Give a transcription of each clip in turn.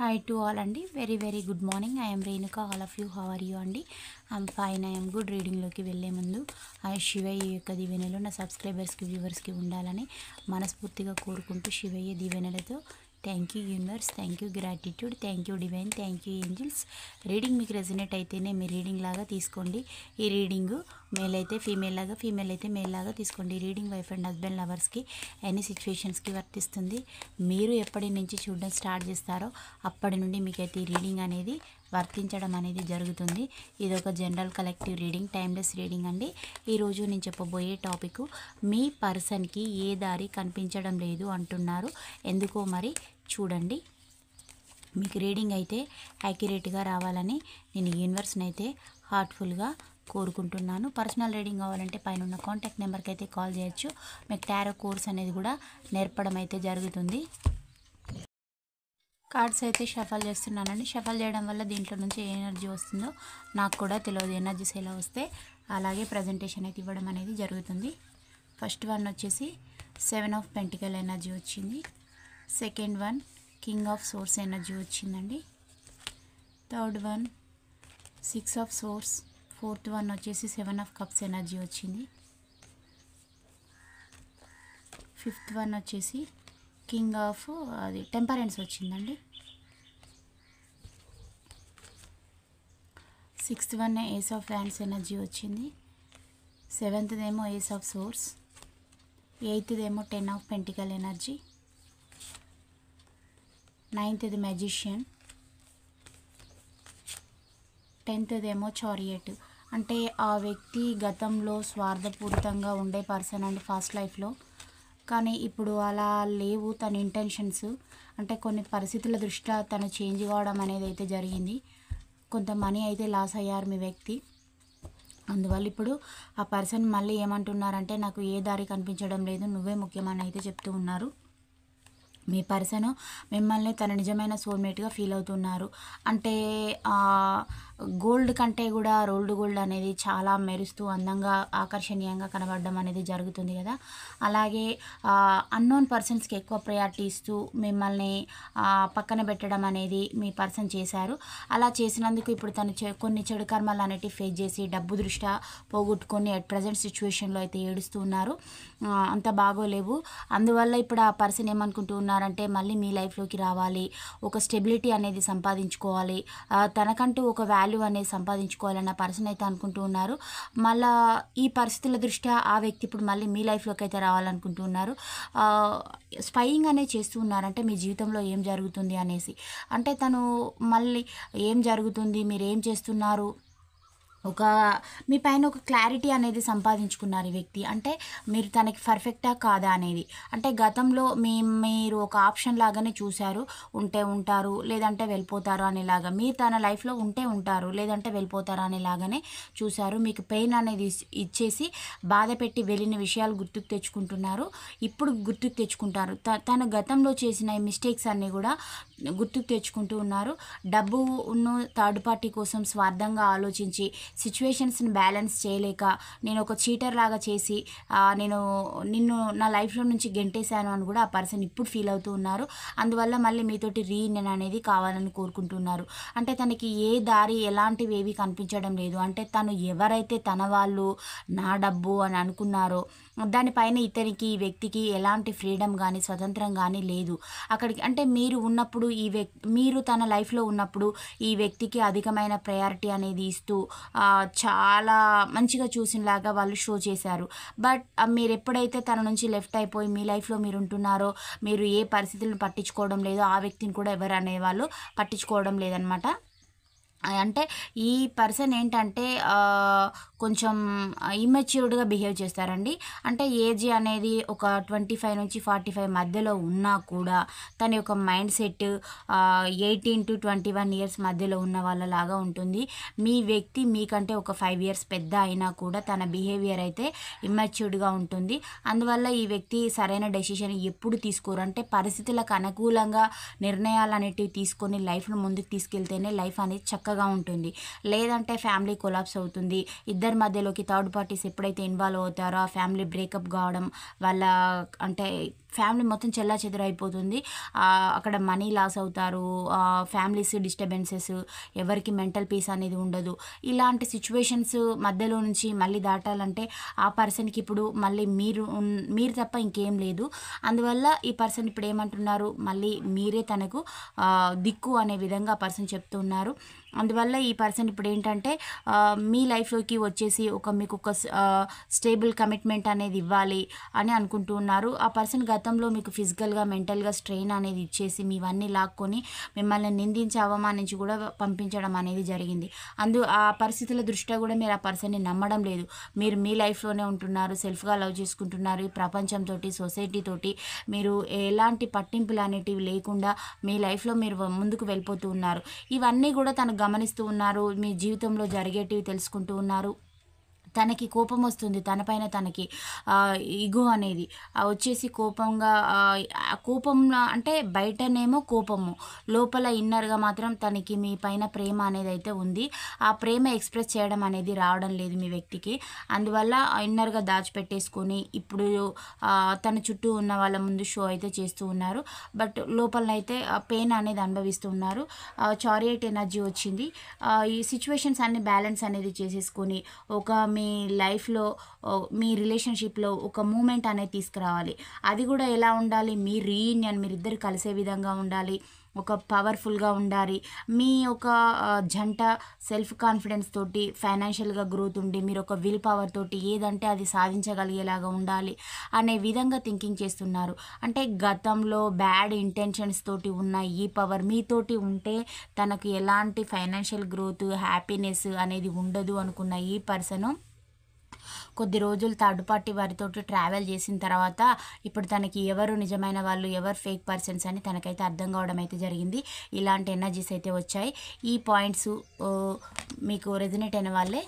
Hi to all అండి very good morning. I am Renuka. All of you, how are you అండి? I'm fine. I am good. రీడింగ్లోకి వెళ్ళే ముందు శివయ్య యొక్క దీవెనలు నా సబ్స్క్రైబర్స్కి వ్యూవర్స్కి ఉండాలని మనస్ఫూర్తిగా కోరుకుంటూ శివయ్య దీవెనలతో thank you universe, thank you gratitude, thank you divine, thank you angels. Reading మీకు రెజనేట్ అయితేనే మీ రీడింగ్ లాగా తీసుకోండి. ఈ రీడింగ్ మేల్ అయితే ఫీమేల్ లాగా, ఫీమేల్ అయితే మేల్ లాగా తీసుకోండి. రీడింగ్ వైఫ్ అండ్ హస్బెండ్ లవర్స్కి ఎనీ సిచ్యువేషన్స్కి వర్తిస్తుంది. మీరు ఎప్పటి నుంచి చూడడం స్టార్ట్ చేస్తారో అప్పటి నుండి మీకైతే ఈ రీడింగ్ అనేది వర్తించడం అనేది జరుగుతుంది. ఇది ఒక general collective reading, timeless reading అండి. ఈరోజు నేను చెప్పబోయే టాపిక్, మీ పర్సన్కి ఏ దారి కనిపించడం లేదు అంటున్నారు, ఎందుకో మరి చూడండి. మీకు రీడింగ్ అయితే యాక్యురేట్గా రావాలని నేను యూనివర్స్ని అయితే హార్ట్ఫుల్గా కోరుకుంటున్నాను. పర్సనల్ రీడింగ్ కావాలంటే పైన ఉన్న కాంటాక్ట్ నెంబర్కి అయితే కాల్ చేయొచ్చు. మీకు టారో కోర్స్ అనేది కూడా నేర్పడం అయితే జరుగుతుంది. కార్డ్స్ అయితే షఫల్ చేస్తున్నానండి. షఫల్ చేయడం వల్ల దీంట్లో నుంచి ఏ ఎనర్జీ వస్తుందో నాకు కూడా తెలియదు. ఎనర్జీస్ ఎలా వస్తే అలాగే ప్రజెంటేషన్ అయితే ఇవ్వడం అనేది జరుగుతుంది. ఫస్ట్ వన్ వచ్చేసి 7 ఆఫ్ పెంటికల్ ఎనర్జీ వచ్చింది. Second one king of swords energy వచ్చిందండి. Third one 6 of swords. Fourth one వచ్చేసి 7 ఆఫ్ కప్స్ ఎనర్జీ వచ్చింది. ఫిఫ్త్ వన్ వచ్చేసి కింగ్ ఆఫ్ టెంపరెన్స్ వచ్చిందండి. Sixth one ace of wands energy వచ్చింది. సెవెంత్దేమో ace of swords. ఎయిత్దేమో 10 of pentacle energy. నైన్త్ది magician. 10థ్దేమో చారియట్. అంటే ఆ వ్యక్తి గతంలో స్వార్థపూరితంగా ఉండే పర్సన్ అండి ఫాస్ట్ లైఫ్లో, కానీ ఇప్పుడు అలా లేవు తన ఇంటెన్షన్స్. అంటే కొన్ని పరిస్థితుల దృష్ట్యా తను చేంజ్ కావడం అనేది అయితే జరిగింది. కొంత మనీ అయితే లాస్ అయ్యారు మీ వ్యక్తి. అందువల్ల ఇప్పుడు ఆ పర్సన్ మళ్ళీ ఏమంటున్నారంటే, నాకు ఏ దారి కనిపించడం లేదు, నువ్వే ముఖ్యమని అయితే చెప్తూ ఉన్నారు. మీ పర్సన్ మిమ్మల్ని తన నిజమైన సోల్మేట్గా ఫీల్ అవుతున్నారు. అంటే గోల్డ్ కంటే కూడా రోల్డ్ గోల్డ్ అనేది చాలా మెరుస్తూ అందంగా ఆకర్షణీయంగా కనబడడం అనేది జరుగుతుంది కదా. అలాగే అన్నోన్ పర్సన్స్కి ఎక్కువ ప్రయారిటీ ఇస్తూ మిమ్మల్ని పక్కన పెట్టడం అనేది మీ పర్సన్ చేశారు. అలా చేసినందుకు ఇప్పుడు తను కొన్ని చెడు కర్మలు అనేటివి ఫేస్ చేసి డబ్బు దృష్ట్యా పోగొట్టుకొని అట్ ప్రజెంట్ సిచ్యువేషన్లో అయితే ఏడుస్తూ ఉన్నారు. అంత బాగోలేవు. అందువల్ల ఇప్పుడు ఆ పర్సన్ ఏమనుకుంటూ ఉన్నారంటే, మళ్ళీ మీ లైఫ్లోకి రావాలి, ఒక స్టెబిలిటీ అనేది సంపాదించుకోవాలి, తనకంటూ ఒక వాల్యూ అనేది సంపాదించుకోవాలన్న పర్సన్ అయితే అనుకుంటూ ఉన్నారు. మళ్ళా ఈ పరిస్థితుల దృష్ట్యా ఆ వ్యక్తి ఇప్పుడు మళ్ళీ మీ లైఫ్లోకి అయితే రావాలనుకుంటూ ఉన్నారు. స్పైయింగ్ అనేది చేస్తూ ఉన్నారంటే మీ జీవితంలో ఏం జరుగుతుంది అనేసి. అంటే తను మళ్ళీ ఏం జరుగుతుంది, మీరు ఏం చేస్తున్నారు, మీ పైన ఒక క్లారిటీ అనేది సంపాదించుకున్నారు ఈ వ్యక్తి. అంటే మీరు తనకి పర్ఫెక్టా కాదా అనేది. అంటే గతంలో మీరు ఒక ఆప్షన్ లాగానే చూశారు, ఉంటే ఉంటారు లేదంటే వెళ్ళిపోతారు అనేలాగా. మీరు తన లైఫ్లో ఉంటే ఉంటారు లేదంటే వెళ్ళిపోతారు అనేలాగానే చూశారు. మీకు పెయిన్ అనేది ఇచ్చేసి బాధ పెట్టి వెళ్ళిన విషయాలు గుర్తుకు తెచ్చుకుంటున్నారు. ఇప్పుడు గుర్తుకు తెచ్చుకుంటారు. తన గతంలో చేసిన ఈ మిస్టేక్స్ అన్నీ కూడా గుర్తుకు తెచ్చుకుంటూ ఉన్నారు. డబ్బును థర్డ్ పార్టీ కోసం స్వార్థంగా ఆలోచించి సిచ్యువేషన్స్ని బ్యాలెన్స్ చేయలేక, నేను ఒక చీటర్ లాగా చేసి నిన్ను నా లైఫ్లో నుంచి గెంటేశాను అని కూడా ఆ పర్సన్ ఇప్పుడు ఫీల్ అవుతూ ఉన్నారు. అందువల్ల మళ్ళీ మీతోటి రీయూనియన్ అనేది కావాలని కోరుకుంటున్నారు. అంటే తనకి ఏ దారి ఎలాంటివి ఏవి కనిపించడం లేదు. అంటే తను ఎవరైతే తన వాళ్ళు నా డబ్బు అని అనుకున్నారో దానిపైన ఇతనికి ఈ వ్యక్తికి ఎలాంటి ఫ్రీడమ్ కానీ స్వతంత్రం కానీ లేదు. అక్కడికి అంటే మీరు ఉన్నప్పుడు మీరు తన లైఫ్లో ఉన్నప్పుడు ఈ వ్యక్తికి అధికమైన ప్రయారిటీ అనేది ఇస్తూ చాలా మంచిగా చూసినలాగా వాళ్ళు షో చేశారు. బట్ మీరు ఎప్పుడైతే తన నుంచి లెఫ్ట్ అయిపోయి మీ లైఫ్లో మీరు ఉంటున్నారో, మీరు ఏ పరిస్థితులను పట్టించుకోవడం లేదు, ఆ వ్యక్తిని కూడా ఎవరు అనేవాళ్ళు పట్టించుకోవడం లేదనమాట. అంటే ఈ పర్సన్ ఏంటంటే కొంచెం ఇమ్మెచ్యూర్డ్గా బిహేవ్ చేస్తారండి. అంటే ఏజ్ అనేది ఒక 25 నుంచి 45 మధ్యలో ఉన్నా కూడా తన యొక్క మైండ్ సెట్ 18 to 21 ఇయర్స్ మధ్యలో ఉన్న వాళ్ళలాగా ఉంటుంది. మీ వ్యక్తి మీకంటే ఒక 5 ఇయర్స్ పెద్ద అయినా కూడా తన బిహేవియర్ అయితే ఇమ్మెచ్యూర్డ్గా ఉంటుంది. అందువల్ల ఈ వ్యక్తి సరైన డెసిషన్ ఎప్పుడు తీసుకోరు. అంటే పరిస్థితులకు అనుకూలంగా నిర్ణయాలు అనేటివి తీసుకొని లైఫ్ను ముందుకు తీసుకెళ్తేనే లైఫ్ అనేది చక్కగా ఉంటుంది. లేదంటే ఫ్యామిలీ కొలాప్స్ అవుతుంది. ఇద్దరి మధ్యలోకి థర్డ్ పార్టీస్ ఎప్పుడైతే ఇన్వాల్వ్ అవుతారో ఆ ఫ్యామిలీ బ్రేకప్ కావడం, వాళ్ళ అంటే ఫ్యామిలీ మొత్తం చెల్లాచెదరైపోతుంది. అక్కడ మనీ లాస్ అవుతారు, ఫ్యామిలీస్ డిస్టర్బెన్సెస్, ఎవరికి మెంటల్ పీస్ అనేది ఉండదు. ఇలాంటి సిచ్యువేషన్స్ మధ్యలో నుంచి మళ్ళీ దాటాలంటే ఆ పర్సన్కి ఇప్పుడు మళ్ళీ మీరు తప్ప ఇంకేం లేదు. అందువల్ల ఈ పర్సన్ ఇప్పుడు ఏమంటున్నారు, మళ్ళీ మీరే తనకు దిక్కు అనే విధంగా ఆ పర్సన్ చెప్తున్నారు. అందువల్ల ఈ పర్సన్ ఇప్పుడు ఏంటంటే మీ లైఫ్లోకి వచ్చేసి మీకు ఒక స్టేబుల్ కమిట్మెంట్ అనేది ఇవ్వాలి అని అనుకుంటూ ఉన్నారు. ఆ పర్సన్ గతంలో మీకు ఫిజికల్గా మెంటల్గా స్ట్రెయిన్ అనేది ఇచ్చేసి మీవన్నీ లాక్కొని మిమ్మల్ని నిందించి అవమానించి కూడా పంపించడం అనేది జరిగింది. ఆ పరిస్థితుల దృష్ట్యా కూడా మీరు ఆ పర్సన్ని నమ్మడం లేదు. మీరు మీ లైఫ్లోనే ఉంటున్నారు, సెల్ఫ్గా లవ్ చేసుకుంటున్నారు. ఈ ప్రపంచంతో, సొసైటీతోటి మీరు ఎలాంటి పట్టింపులు అనేటివి లేకుండా మీ లైఫ్లో మీరు ముందుకు వెళ్ళిపోతూ ఉన్నారు. ఇవన్నీ కూడా తను గమనిస్తూ ఉన్నారు, మీ జీవితంలో జరిగేటివి తెలుసుకుంటూ ఉన్నారు. తనకి కోపం వస్తుంది, తనపైన తనకి ఇగో అనేది వచ్చేసి కోపంగా, కోపంలో అంటే బయటనేమో కోపము, లోపల ఇన్నర్గా మాత్రం తనకి మీ పైన ప్రేమ అనేది అయితే ఉంది. ఆ ప్రేమ ఎక్స్ప్రెస్ చేయడం అనేది రావడం లేదు మీ వ్యక్తికి. అందువల్ల ఇన్నర్గా దాచిపెట్టేసుకొని ఇప్పుడు తన చుట్టూ ఉన్న వాళ్ళ ముందు షో అయితే చేస్తూ ఉన్నారు. బట్ లోపలనైతే పెయిన్ అనేది అనుభవిస్తూ ఉన్నారు. చారియట్ ఎనర్జీ వచ్చింది. ఈ సిచ్యువేషన్స్ అన్ని బ్యాలెన్స్ అనేది చేసేసుకొని మీ లైఫ్లో, మీ రిలేషన్షిప్లో ఒక మూమెంట్ అనేది తీసుకురావాలి. అది కూడా ఎలా ఉండాలి, మీ రీయూనియన్, మీరిద్దరు కలిసే విధంగా ఉండాలి, ఒక పవర్ఫుల్గా ఉండాలి. మీ ఒక జంట సెల్ఫ్ కాన్ఫిడెన్స్ తోటి, ఫైనాన్షియల్గా గ్రోత్ ఉండి, మీరు ఒక విల్ పవర్ తోటి ఏదంటే అది సాధించగలిగేలాగా ఉండాలి అనే విధంగా థింకింగ్ చేస్తున్నారు. అంటే గతంలో బ్యాడ్ ఇంటెన్షన్స్ తోటి ఉన్న ఈ పవర్ మీతోటి ఉంటే తనకు ఎలాంటి ఫైనాన్షియల్ గ్రోత్, హ్యాపీనెస్ అనేది ఉండదు అనుకున్న ఈ పర్సను కొద్ది రోజులు థర్డ్ పార్టీ వారితో ట్రావెల్ చేసిన తర్వాత ఇప్పుడు తనకి ఎవరు నిజమైన వాళ్ళు, ఎవరు ఫేక్ పర్సన్స్ అని తనకైతే అర్థం కావడం అయితే జరిగింది. ఇలాంటి ఎనర్జీస్ అయితే వచ్చాయి. ఈ పాయింట్స్ మీకు రెజనేట్ అయిన వాళ్ళే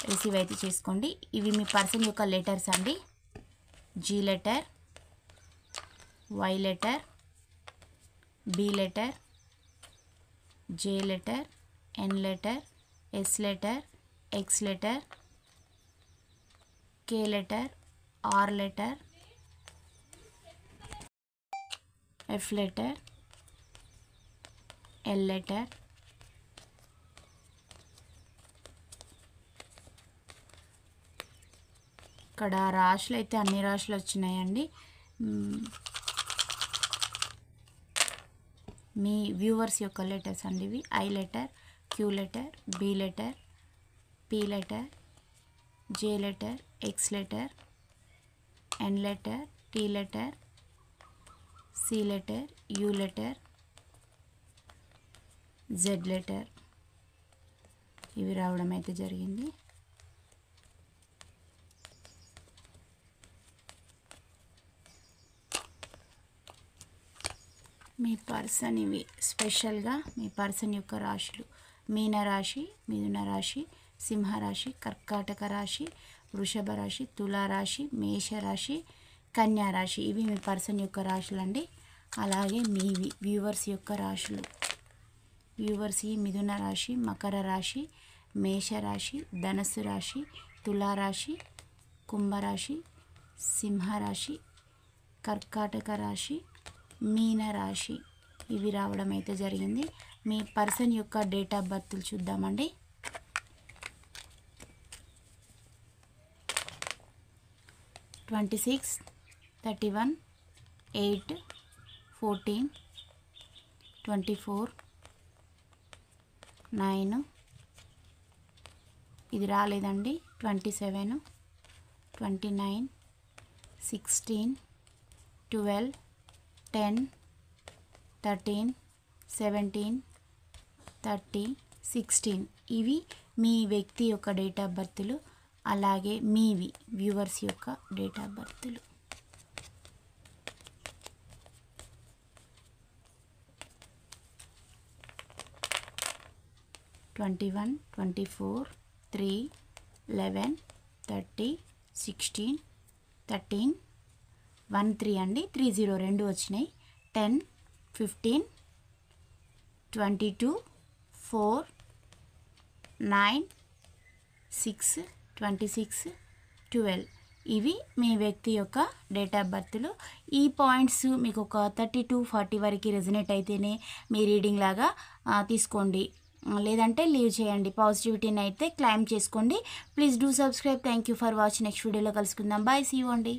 రిసీవ్ అయితే చేసుకోండి. ఇవి మీ పర్సన్ యొక్క లెటర్స్ అండి. G letter, Y letter, B letter, J letter, N letter, S letter, X letter, K letter, R letter, F letter, L letter, ఇక్కడ రాశులు అయితే అన్ని రాశులు వచ్చినాయండి. మీ వ్యూవర్స్ యొక్క లెటర్స్ అండి ఇవి. I letter, Q letter, B letter, P letter, J letter, X letter, N letter, T letter, C letter, U letter, Z letter ఇవి రావడం అయితే జరిగింది. మీ పర్సన్ ఇవి స్పెషల్గా మీ పర్సన్ యొక్క రాశులు: మీనరాశి, మిథున రాశి, సింహరాశి, కర్కాటక రాశి, వృషభ రాశి, తులారాశి, మేషరాశి, కన్యా రాశి. ఇవి మీ పర్సన్ యొక్క రాశులు అండి. అలాగే మీ వ్యూవర్స్ యొక్క రాశులు: వ్యూవర్స్ ఈ మిథున రాశి, మకర రాశి, మేషరాశి, ధనస్సు రాశి, తులారాశి, కుంభరాశి, సింహరాశి, కర్కాటక రాశి, మీనరాశి ఇవి రావడం అయితే జరిగింది. మీ పర్సన్ యొక్క డేట్ ఆఫ్ బర్త్లు చూద్దామండి. 26, 31, 8, 14, 24, 9 ఇది రాలేదండి. 27, 29, 16, 12, 10, 13, 17, 30, 16 ఇవి మీ వ్యక్తి యొక్క డేట్ ఆఫ్ బర్త్లు. అలాగే మీవి వ్యూవర్స్ యొక్క డేట్ ఆఫ్ బర్త్లు. ట్వంటీ 24, 3, 11, 30, 16, 13, 13 అండి. 30 రెండు వచ్చినాయి. 10, 15, 22, 4, 9, 6, 26, 12 ఇవి మీ వ్యక్తి యొక్క డేట్ ఆఫ్ బర్త్లు. ఈ పాయింట్స్ మీకు ఒక 30 to 40 వరకు రెజనేట్ అయితేనే మీ రీడింగ్ లాగా తీసుకోండి, లేదంటే లీవ్ చేయండి. పాజిటివిటీని అయితే క్లైమ్ చేసుకోండి. Please do subscribe. Thank you for watching. Next వీడియోలో కలుసుకుందాం. బాయ్, సీ యూ అండి.